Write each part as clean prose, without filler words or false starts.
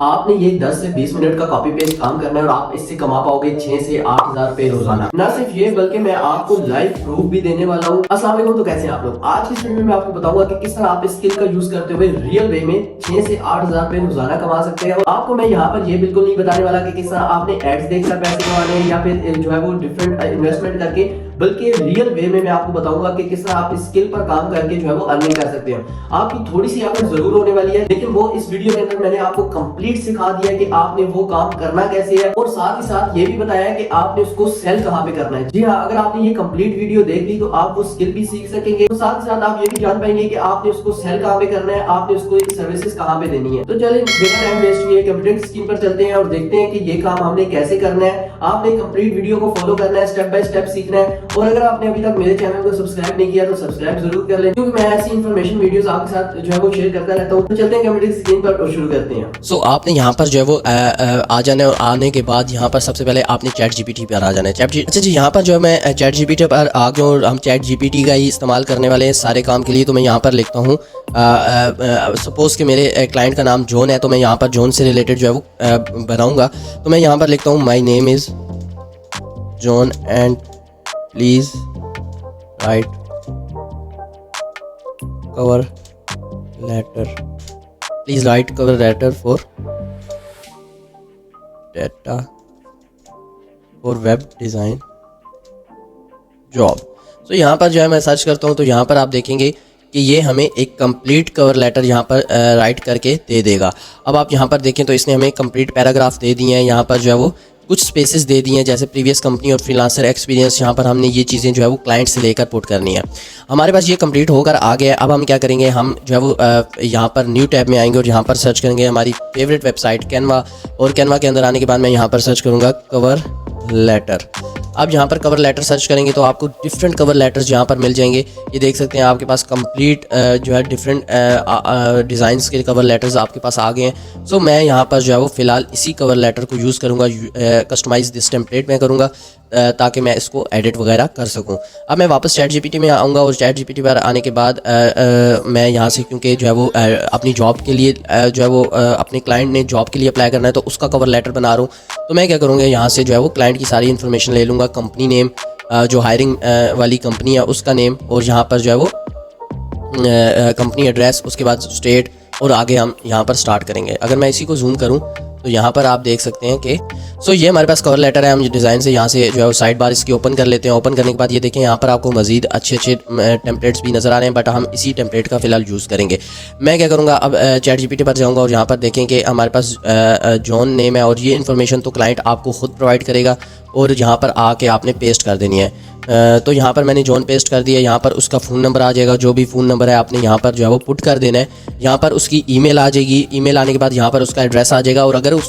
आपने ये 10 से 20 मिनट का कॉपी पेस्ट काम करना है और आप इससे कमा पाओगे 6 से 8 हजार रुपए रोजाना। न सिर्फ ये बल्कि मैं आपको लाइव प्रूफ भी देने वाला हूँ। अस्सलाम वालेकुम, तो कैसे हैं आप लोग। आज की इस वीडियो में आपको बताऊंगा कि किस तरह आप इस स्किल का यूज करते हुए रियल वे में 6 से 8 हजार रुपए रोजाना कमा सकते हैं। और आपको मैं यहाँ पर ये बिल्कुल नहीं बताने वाला कि किस तरह आपने एड्स देखकर पैसे कमाने हैं या फिर जो है वो डिफरेंट इन्वेस्टमेंट करके, बल्कि रियल वे में मैं आपको बताऊंगा कि किस तरह आप इस स्किल पर काम करके जो है वो अर्निंग कर सकते हैं। आपकी थोड़ी सी एफर्ट जरूर होने वाली है, लेकिन वो इस वीडियो के अंदर मैंने आपको कंप्लीट सिखा दिया कि आपने वो काम करना कैसे है, और साथ ही साथ ये भी बताया कि आपने उसको सेल कहाँ पे करना है। जी हाँ, अगर आपने ये कंप्लीट वीडियो देख ली तो आप वो स्किल भी सीख सकेंगे, तो साथ ही साथ आप ये भी जान पाएंगे कि आपने उसको सेल कहाँ पे करना है, आपने उसको सर्विसेज कहाँ पे देनी है। तो चलिए बिना टाइम वेस्ट किए कंप्यूटर स्क्रीन पर चलते हैं और देखते हैं कि ये काम हमने कैसे करना है। आपने कंप्लीट वीडियो को फॉलो करना है, स्टेप बाय स्टेप सीखना है। और अगर आपने अभी तक मेरे चैनल को सब्सक्राइब नहीं किया तो सब्सक्राइब जरूर कर लें, क्योंकि मैं ऐसी इन्फॉर्मेशन वीडियोस आपके साथ जो है वो शेयर करता रहता हूँ। तो चलते हैं कंप्यूटर स्क्रीन पर और शुरू करते हैं। सो आपने यहाँ पर जो है वो आ जाना है, और आने के बाद यहाँ पर सबसे पहले आपने चैट जीपीटी पर आ जाना है। अच्छा जी, यहाँ पर जो है मैं चैट जीपीटी पर आ गया और हम चैट जीपीटी का ही इस्तेमाल करने वाले हैं सारे काम के लिए। तो मैं यहाँ पर लिखता हूँ, सपोज कि मेरे क्लाइंट का नाम जॉन है, तो मैं यहाँ पर जॉन से रिलेटेड जो है वो बनाऊँगा। तो मैं यहाँ पर लिखता हूँ my name is John and please write cover letter, please write cover letter for data for web design job. तो यहाँ पर जो है मैं सर्च करता हूँ, तो यहाँ पर आप देखेंगे कि ये हमें एक कंप्लीट कवर लेटर यहाँ पर राइट करके दे देगा। अब आप यहाँ पर देखें तो इसने हमें कंप्लीट पैराग्राफ दे दिए हैं। यहाँ पर जो है वो कुछ स्पेसेस दे दिए हैं, जैसे प्रीवियस कंपनी और फ्रीलांसर एक्सपीरियंस। यहाँ पर हमने ये चीज़ें जो है वो क्लाइंट से लेकर पुट करनी है। हमारे पास ये कंप्लीट होकर आ गया है। अब हम क्या करेंगे, हम जो है वो यहाँ पर न्यू टैब में आएंगे और यहाँ पर सर्च करेंगे हमारी फेवरेट वेबसाइट कैनवा, और कैनवा के अंदर आने के बाद मैं यहाँ पर सर्च करूँगा कवर लेटर। अब यहाँ पर कवर लेटर सर्च करेंगे तो आपको डिफरेंट कवर लेटर्स यहाँ पर मिल जाएंगे। ये देख सकते हैं आपके पास कंप्लीट जो है डिफरेंट डिज़ाइंस के कवर लेटर्स आपके पास आ गए हैं। सो मैं यहाँ पर जो है वो फ़िलहाल इसी कवर लेटर को यूज़ करूँगा, कस्टमाइज़ दिस टेम्पलेट में करूँगा ताकि मैं इसको एडिट वगैरह कर सकूं। अब मैं वापस चैट जीपीटी में आऊँगा और चैट जीपीटी पर आने के बाद मैं यहाँ से, क्योंकि जो है वो अपनी जॉब के लिए जो है वो अपने क्लाइंट ने जॉब के लिए अप्लाई करना है, तो उसका कवर लेटर बना रहा हूँ। तो मैं क्या करूँगा, यहाँ से जो है वो क्लाइंट की सारी इन्फॉर्मेशन ले लूँगा, कंपनी नेम, जो हायरिंग वाली कंपनी है उसका नेम, और यहाँ पर जो है वो कंपनी एड्रेस, उसके बाद स्टेट, और आगे हम यहाँ पर स्टार्ट करेंगे। अगर मैं इसी को जूम करूँ तो यहाँ पर आप देख सकते हैं कि ये हमारे पास कवर लेटर है। हम डिज़ाइन से यहाँ से जो है साइड बार इसकी ओपन कर लेते हैं। ओपन करने के बाद ये देखें, यहाँ पर आपको मजीद अच्छे टेम्पलेट्स भी नज़र आ रहे हैं, बट हम इसी टेम्पलेट का फ़िलहाल यूज़ करेंगे। मैं क्या करूँगा, अब चैट जीपीटी पर जाऊँगा और यहाँ पर देखें कि हमारे पास जॉन नेम है, और ये इन्फॉर्मेशन तो क्लाइंट आपको खुद प्रोवाइड करेगा, और यहाँ पर आके आपने पेस्ट कर देनी है। तो यहाँ पर मैंने जॉन पेस्ट कर दिया। यहाँ पर उसका फ़ोन नंबर आ जाएगा, जो भी फ़ोन नंबर है आपने यहाँ पर जो है वो पुट कर देना है। यहाँ पर उसकी ईमेल आ जाएगी, ईमेल आने के बाद यहाँ पर उसका एड्रेस आ जाएगा। और अगर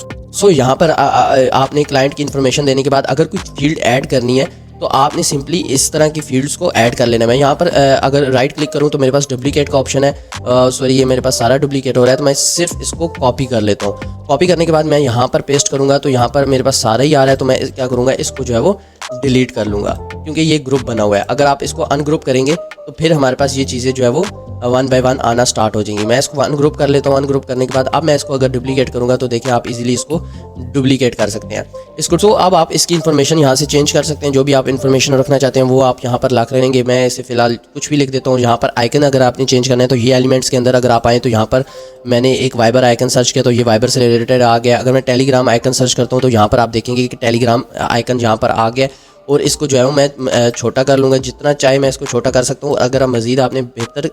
यहाँ पर आपने क्लाइंट की इन्फॉर्मेशन देने के बाद अगर कुछ फील्ड ऐड करनी है तो आपने सिंपली इस तरह की फील्ड्स को ऐड कर लेना है। मैं यहाँ पर अगर राइट क्लिक करूँ तो मेरे पास डुप्लीकेट का ऑप्शन है, सॉरी ये मेरे पास सारा डुप्लीकेट हो रहा है, तो मैं सिर्फ इसको कॉपी कर लेता हूँ। कॉपी करने के बाद मैं यहाँ पर पेस्ट करूँगा तो यहाँ पर मेरे पास सारा ही आ रहा है। तो मैं क्या करूँगा, इसको जो है वो डिलीट कर लूँगा, क्योंकि ये ग्रुप बना हुआ है। अगर आप इसको अनग्रुप करेंगे तो फिर हमारे पास ये चीज़ें जो है वो वन बाय वन आना स्टार्ट हो जाएंगी। मैं इसको अनग्रुप कर लेता हूँ। अनग्रुप करने के बाद अब मैं इसको अगर डुप्लीकेट करूँगा तो देखिए आप इजीली इसको डुप्लीकेट कर सकते हैं इसको। तो अब आप इसकी इन्फॉर्मेशन यहाँ से चेंज कर सकते हैं, जो भी आप इन्फॉर्मेशन रखना चाहते हैं वो आप यहाँ पर ला करेंगे। मैं इसे फिलहाल कुछ भी लिख देता हूँ। यहाँ पर आइकन अगर आपने चेंज करना है तो ये एलिमेंट्स के अंदर अगर आप आएँ तो यहाँ पर मैंने एक वाइबर आइकन सर्च किया तो ये वाइबर से रिलेटेड आ गया। अगर मैं टेलीग्राम आइकन सर्च करता हूँ तो यहाँ पर आप देखेंगे कि टेलीग्राम आइकन यहाँ पर आ गया, और इसको जो है मैं छोटा कर लूँगा, जितना चाहे मैं इसको छोटा कर सकता हूँ। अगर आप मज़ीद आपने बेहतर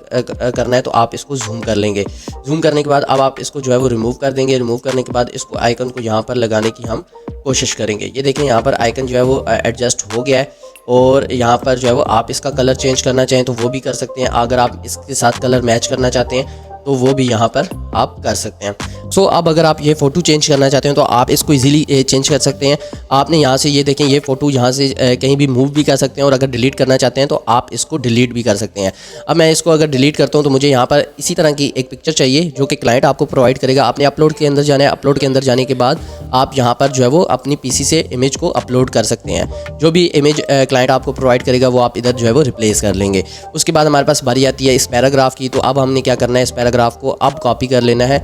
करना है तो आप इसको जूम कर लेंगे। जूम करने के बाद अब आप इसको जो है वो रिमूव कर देंगे। रिमूव करने के बाद इसको आइकन को यहाँ पर लगाने की हम कोशिश करेंगे। ये देखें यहाँ पर आइकन जो है वो एडजस्ट हो गया है, और यहाँ पर जो है वो आप इसका कलर चेंज करना चाहें तो वो भी कर सकते हैं। अगर आप इसके साथ कलर मैच करना चाहते हैं तो वो भी यहाँ पर आप कर सकते हैं। सो अब अगर आप ये फ़ोटो चेंज करना चाहते हैं तो आप इसको इजीली चेंज कर सकते हैं। आपने यहाँ से ये देखें, ये फ़ोटो यहाँ से कहीं भी मूव भी कर सकते हैं, और अगर डिलीट करना चाहते हैं तो आप इसको डिलीट भी कर सकते हैं। अब मैं इसको अगर डिलीट करता हूँ तो मुझे यहाँ पर इसी तरह की एक पिक्चर चाहिए जो कि क्लाइंट आपको प्रोवाइड करेगा। आपने अपलोड के अंदर जाना है। अपलोड के अंदर जाने के बाद आप यहाँ पर जो है वो अपनी पीसी से इमेज को अपलोड कर सकते हैं। जो भी इमेज क्लाइंट आपको प्रोवाइड करेगा वो आप इधर जो है वो रिप्लेस कर लेंगे। उसके बाद हमारे पास बारी आती है इस पैराग्राफ की। तो अब हमने क्या करना है, इस पैराग्राफ को अब कॉपी कर लेना है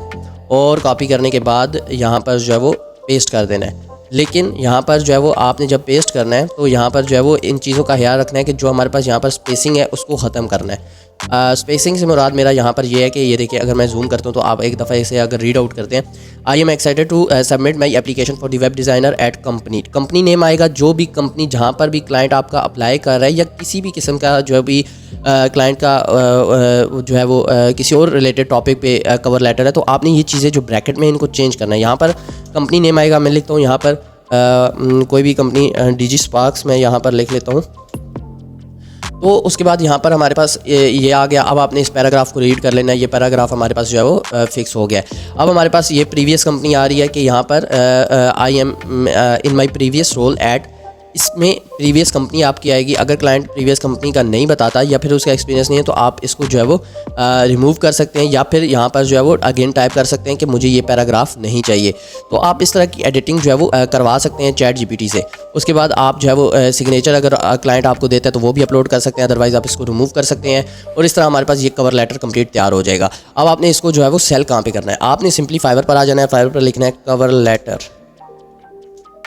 और कॉपी करने के बाद यहाँ पर जो है वो पेस्ट कर देना है। लेकिन यहाँ पर जो है वो आपने जब पेस्ट करना है तो यहाँ पर जो है वो इन चीज़ों का ख्याल रखना है कि जो हमारे पास यहाँ पर स्पेसिंग है उसको ख़त्म करना है। स्पेसिंग से मुराद मेरा यहाँ पर ये है कि ये देखिए, अगर मैं जूम करता हूँ तो आप एक दफ़ा इसे अगर रीड आउट करते हैं, I am excited to submit my application for the web designer at company. Company name आएगा, जो भी कंपनी जहाँ पर भी क्लाइंट आपका अप्लाई कर रहा है या किसी भी किस्म का जो भी क्लाइंट का जो है वो किसी और रिलेटेड टॉपिक पे कवर लेटर है, तो आपने ये चीज़ें जो ब्रैकेट में इनको चेंज करना है। यहाँ पर कंपनी नेम आएगा, मैं लिखता हूँ यहाँ पर कोई भी कंपनी डिजी स्पार्क्स मैं यहाँ पर लिख लेता हूँ। तो उसके बाद यहाँ पर हमारे पास ये आ गया। अब आपने इस पैराग्राफ को रीड कर लेना है। ये पैराग्राफ हमारे पास जो है वो फिक्स हो गया है। अब हमारे पास ये प्रीवियस कंपनी आ रही है कि यहाँ पर I am in my previous role at, इसमें प्रीवियस कंपनी आपकी आएगी। अगर क्लाइंट प्रीवियस कंपनी का नहीं बताता या फिर उसका एक्सपीरियंस नहीं है तो आप इसको जो है वो रिमूव कर सकते हैं, या फिर यहाँ पर जो है वो अगेन टाइप कर सकते हैं कि मुझे ये पैराग्राफ नहीं चाहिए। तो आप इस तरह की एडिटिंग जो है वो करवा सकते हैं चैट जीपीटी से। उसके बाद आप जो है वो सिग्नेचर अगर क्लाइंट आपको देता है तो वो भी अपलोड कर सकते हैं, अदरवाइज़ आप इसको रिमूव कर सकते हैं। और इस तरह हमारे पास ये कवर लेटर कंप्लीट तैयार हो जाएगा। अब आपने इसको जो है वो सेल कहाँ पे करना है, आपने सिंपली फाइवर पर आ जाना है। फाइवर पर लिखना है कवर लेटर।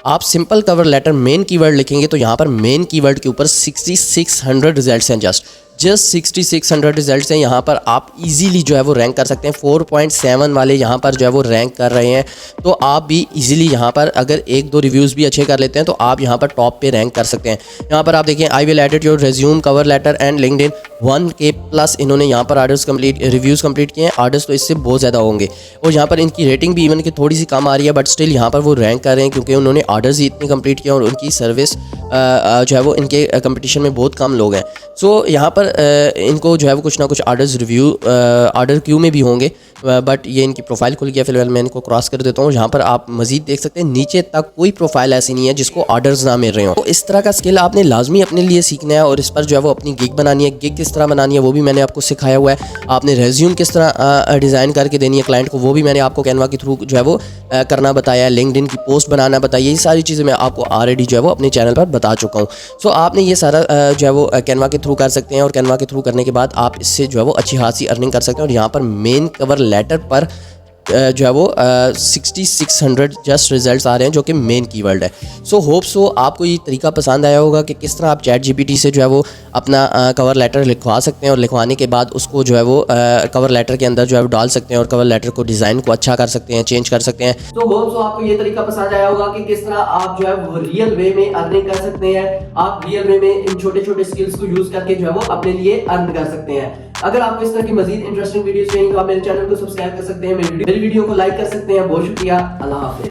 आप simple cover letter main keyword लिखेंगे तो यहाँ पर मेन कीवर्ड के ऊपर 6600 रिजल्ट्स हैं। जस्ट 6600 रिजल्ट्स हैं। यहाँ पर आप इजीली जो है वो रैंक कर सकते हैं। 4.7 वाले यहाँ पर जो है वो रैंक कर रहे हैं, तो आप भी इजीली यहाँ पर अगर एक दो रिव्यूज़ भी अच्छे कर लेते हैं तो आप यहाँ पर टॉप पे रैंक कर सकते हैं। यहाँ पर आप देखिए, I will edit your resume, cover letter and LinkedIn 1K plus इन्होंने यहाँ पर आर्डर्स कंप्लीट रिव्यूज़ कंप्लीट किए हैं। आर्डर्स तो इससे बहुत ज़्यादा होंगे और यहाँ पर इनकी रेटिंग भी इवन की थोड़ी सी कम आ रही है, बट स्टिल यहाँ पर वो रैंक कर रहे हैं क्योंकि उन्होंने आर्डर्स ही इतने कंप्लीट किए और उनकी सर्विस जो है वो इनके कंपटीशन में बहुत कम लोग हैं। सो यहाँ पर इनको जो है वो कुछ ना कुछ आर्डर्स रिव्यू ऑर्डर क्यू में भी होंगे, बट ये इनकी प्रोफाइल खुल गया। फिलहाल मैं इनको क्रॉस कर देता हूँ। यहाँ पर आप मजीद देख सकते हैं नीचे तक कोई प्रोफाइल ऐसी नहीं है जिसको ऑर्डर्स ना मिल रहे हो। तो इस तरह का स्किल आपने लाजमी अपने लिए सीखना है और इस पर जो है वो अपनी गिग बनानी है। गिग किस तरह बनानी है वो भी मैंने आपको सिखाया हुआ है। आपने रेज्यूम किस तरह डिज़ाइन करके देनी है क्लाइंट को, वो भी मैंने आपको कैनवा के थ्रू जो है वो करना बताया है। लिंक्डइन की पोस्ट बनाना बताइए, ये सारी चीज़ें मैं आपको ऑलरेडी जो है वो अपने चैनल पर बता चुका हूँ। सो आपने ये सारा जो है वो कैनवा के थ्रू कर सकते हैं और कैनवा के थ्रू करने के बाद आप इससे जो है वो अच्छी खासी अर्निंग कर सकते हैं। और यहाँ पर मेन कवर लेटर पर जो है वो 6600 जस्ट रिजल्ट्स आ रहे हैं जो कि मेन कीवर्ड है। सो होप सो आपको ये तरीका पसंद आया होगा कि किस तरह आप चैट जीपीटी से जो है वो अपना कवर लेटर लिखवा सकते हैं और लिखवाने के बाद उसको जो है वो कवर लेटर के अंदर जो है वो डाल सकते हैं और कवर लेटर को डिज़ाइन को अच्छा कर सकते हैं, चेंज कर सकते हैं। तो होप सो आपको ये तरीका पसंद आया होगा कि किस तरह आप जो है वो रियल वे में अर्निंग कर सकते हैं। आप रियल वे में इन छोटे छोटे स्किल्स को यूज करके जो है वो अपने लिए अर्न कर सकते हैं। अगर आपको इस तरह की मजीद इंटरेस्टिंग वीडियोस चाहिए तो आप मेरे चैनल को सब्सक्राइब कर सकते हैं, मेरी वीडियो को लाइक कर सकते हैं। बहुत शुक्रिया, अल्लाह हाफिज़।